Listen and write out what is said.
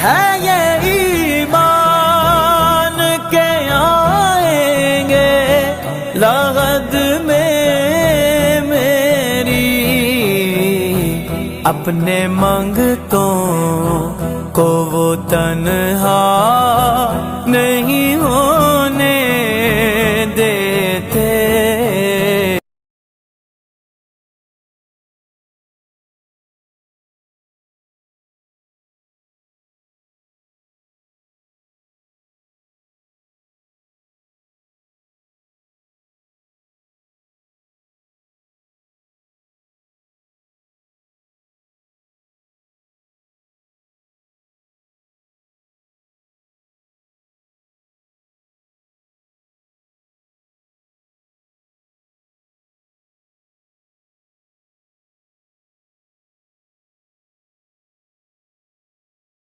है ये ईमान के आएंगे लगद में मेरी, अपने मंगतों को वो तन्हा नहीं